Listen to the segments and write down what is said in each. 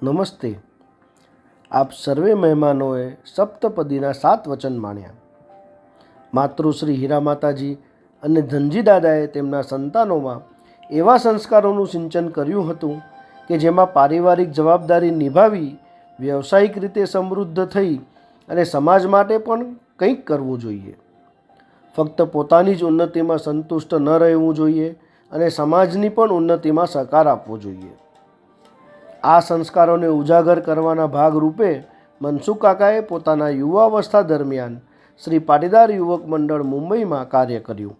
નમસ્તે. આપ સર્વે મહેમાનોએ સપ્તપદીના 7 વચન માણ્યા. માતૃશ્રી હીરા માતાજી અને ધનજી દાદાએ તેમના સંતાનોમાં એવા સંસ્કારોનું સિંચન કર્યું હતું કે જેમાં પારિવારિક જવાબદારી નિભાવી વ્યવસાયિક રીતે સમૃદ્ધ થઈ અને સમાજ માટે પણ કંઈક કરવું જોઈએ. ફક્ત પોતાની જ ઉન્નતિમાં સંતુષ્ટ ન રહેવું જોઈએ અને સમાજની પણ ઉન્નતિમાં સહકાર આપવો જોઈએ. આ સંસ્કારોને ઉજાગર કરવાના ભાગરૂપે મનસુખ કાકાએ પોતાના યુવાવસ્થા દરમિયાન શ્રી પાટીદાર યુવક મંડળ મુંબઈમાં કાર્ય કર્યું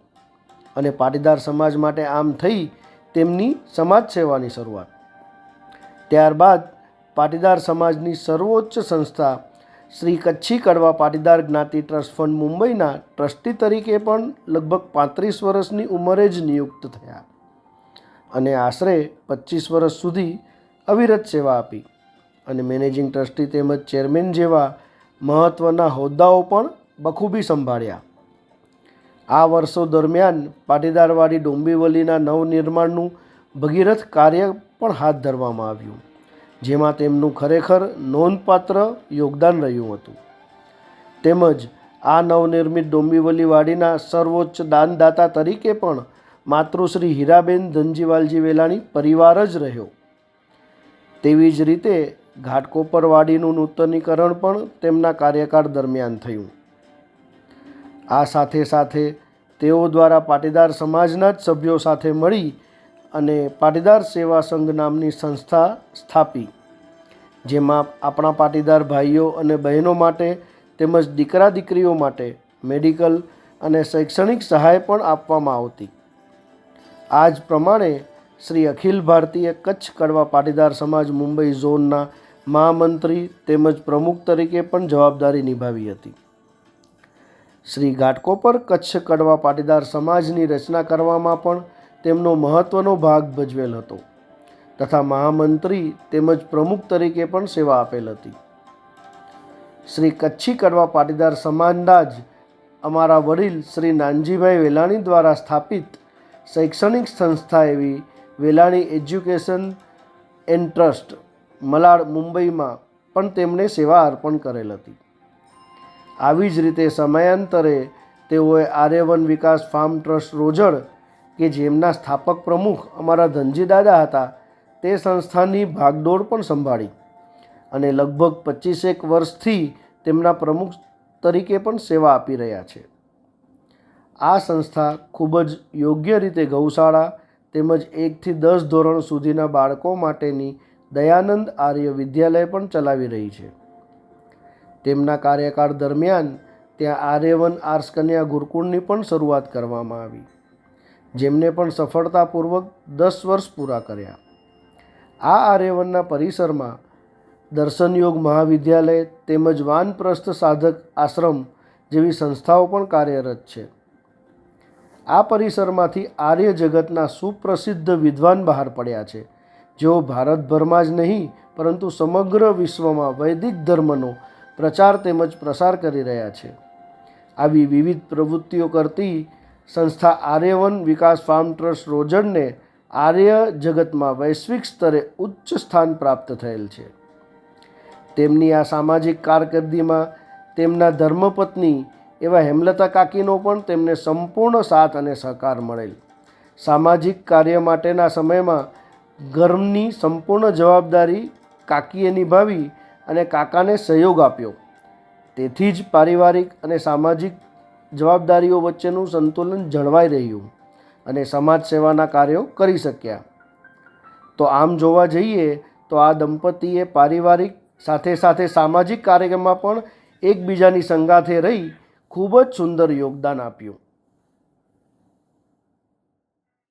અને પાટીદાર સમાજ માટે આમ થઈ તેમની સમાજ સેવાની શરૂઆત. ત્યારબાદ પાટીદાર સમાજની સર્વોચ્ચ સંસ્થા શ્રી કચ્છી કડવા પાટીદાર જ્ઞાતિ ટ્રસ્ટ ફંડ મુંબઈના ટ્રસ્ટી તરીકે પણ લગભગ 35 વર્ષની ઉંમરે જ નિયુક્ત થયા અને આશરે 25 વર્ષ સુધી અવિરત સેવા આપી અને મેનેજિંગ ટ્રસ્ટી તેમજ ચેરમેન જેવા મહત્ત્વના હોદ્દાઓ પણ બખૂબી સંભાળ્યા. આ વર્ષો દરમિયાન પાટીદારવાડી ડોંબીવલીના નવનિર્માણનું ભગીરથ કાર્ય પણ હાથ ધરવામાં આવ્યું, જેમાં તેમનું ખરેખર નોંધપાત્ર યોગદાન રહ્યું હતું. તેમજ આ નવનિર્મિત ડોંબીવલી વાડીના સર્વોચ્ચ દાનદાતા તરીકે પણ માતૃશ્રી હીરાબેન ધનજીવાલજી વેલાણી પરિવાર જ રહ્યો. તેવી જ રીતે ઘાટકોપર વાડીનું નૂતનીકરણ પણ તેમના કાર્યકાળ દરમિયાન થયું. આ સાથે સાથે તેઓ દ્વારા પાટીદાર સમાજના જ સભ્યો સાથે મળી અને પાટીદાર સેવા સંઘ નામની સંસ્થા સ્થાપી, જેમાં આપણા પાટીદાર ભાઈઓ અને બહેનો માટે તેમજ દીકરા દીકરીઓ માટે મેડિકલ અને શૈક્ષણિક સહાય પણ આપવામાં આવતી. આ જ પ્રમાણે શ્રી અખિલ ભારતીય કચ્છ કડવા પાટીદાર સમાજ મુંબઈ ઝોનના મહામંત્રી તેમજ પ્રમુખ તરીકે પણ જવાબદારી નિભાવી હતી. શ્રી ઘાટકોપર કચ્છ કડવા પાટીદાર સમાજની રચના કરવામાં પણ તેમનો મહત્ત્વનો ભાગ ભજવેલ હતો તથા મહામંત્રી તેમજ પ્રમુખ તરીકે પણ સેવા આપેલ હતી. શ્રી કચ્છી કડવા પાટીદાર સમાજના જ અમારા વડીલ શ્રી નાનજીભાઈ વેલાણી દ્વારા સ્થાપિત શૈક્ષણિક સંસ્થા એવી Velani education and trust Malad મુંબઈમાં પણ તેમણે સેવા અર્પણ કરેલ હતી. આવી જ રીતે સમયાંતરે તેઓએ આર્યવન વિકાસ ફાર્મ ટ્રસ્ટ રોજડ કે જેમના સ્થાપક પ્રમુખ અમારા ધનજી દાદા હતા તે સંસ્થાની ભાગદોડ પણ સંભાળી અને લગભગ 25 વર્ષથી તેમના પ્રમુખ તરીકે પણ સેવા આપી રહ્યા છે. આ સંસ્થા ખૂબ જ યોગ્ય રીતે ગૌશાળા તેમજ 1 થી 10 ધોરણ સુધીના બાળકો માટેની દયાનંદ આર્ય વિદ્યાલય પણ ચલાવી રહી છે. તેમના કાર્યકાળ દરમિયાન ત્યાં આર્યવન આર્ષ કન્યા ગુરુકુળની પણ શરૂઆત કરવામાં આવી, જેમને પણ સફળતાપૂર્વક 10 વર્ષ પૂરા કર્યા. આ આર્યવનના પરિસરમાં દર્શનયોગ મહાવિદ્યાલય તેમજ વાનપ્રસ્થ સાધક આશ્રમ જેવી સંસ્થાઓ પણ કાર્યરત છે. આ પરિસરમાંથી આર્ય જગતના સુપ્રસિદ્ધ વિદ્વાન બહાર પડ્યા છે, જેઓ ભારતભરમાં જ નહીં પરંતુ સમગ્ર વિશ્વમાં વૈદિક ધર્મનો પ્રચાર તેમજ પ્રસાર કરી રહ્યા છે. આવી વિવિધ પ્રવૃત્તિઓ કરતી સંસ્થા આર્યવન વિકાસ ફાર્મ ટ્રસ્ટ રોજડને આર્ય જગતમાં વૈશ્વિક સ્તરે ઉચ્ચ સ્થાન પ્રાપ્ત થયેલ છે. તેમની આ સામાજિક કારકિર્દીમાં તેમના ધર્મપત્ની એવા હેમલતા કાકીનો પણ તેમને સંપૂર્ણ સાથ અને સહકાર મળેલ. સામાજિક કાર્ય માટેના સમયમાં ઘરની સંપૂર્ણ જવાબદારી કાકીએ નિભાવી અને કાકાને સહયોગ આપ્યો. તેથી જ પારિવારિક અને સામાજિક જવાબદારીઓ વચ્ચેનું સંતુલન જળવાઈ રહ્યું અને સમાજ સેવાના કાર્યો કરી શક્યા. તો આમ જોવા જઈએ તો આ દંપતીએ પારિવારિક સાથે સાથે સામાજિક કાર્યક્રમમાં પણ એકબીજાની સંગાથે રહી ખૂબ જ સુંદર યોગદાન આપ્યું.